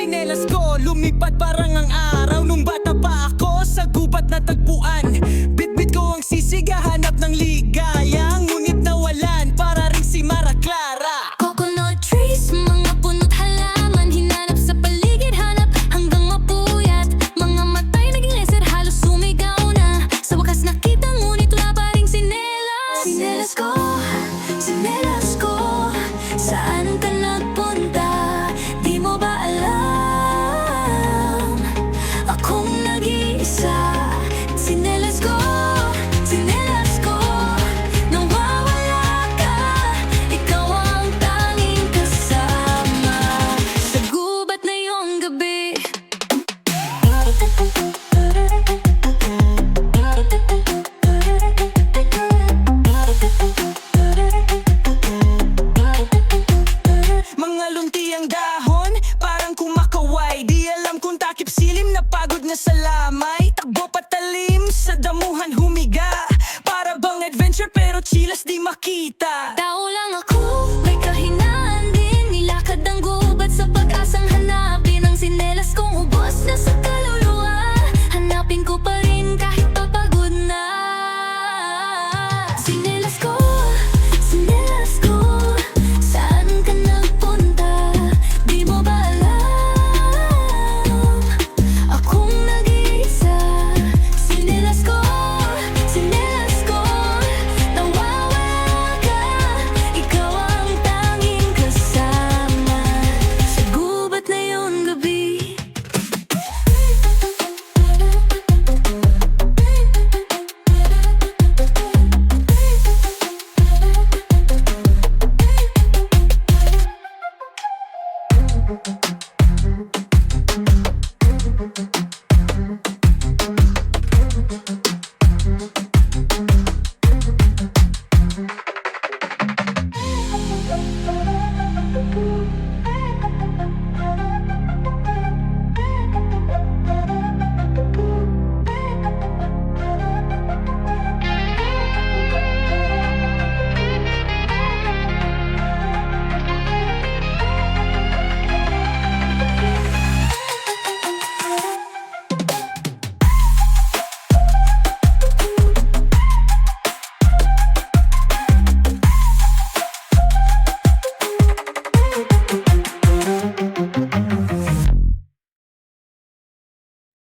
sinelas ko, lumipad parang ang araw. Nung bata pa ako, sa gubat na tagpuan. Bitbit ko ang sisig, hanap ng ligaya. Ngunit nawalan, para rin si Mara Clara. Coconut trees, mga puno't halaman. Hinanap sa paligid, hanap hanggang mapuyat. Mga matay naging laser, halos sumigaw na. Sa wakas nakita, ngunit wala pa ring sinelas. Sinelas ko, saan ka nagpunta? Di mo ba alam? Akong nag-iisa. Sinelas ko, nawawala ka. Ikaw ang tanging kasama sa gubat na iyong gabi. Mga lunti ang dahon, parang kumakaway. Di alam kung takip silim, napagod na sa lamay. Takbo patalim, sa damuhan humiga. Para bang adventure pero chilas di makita. Tao lang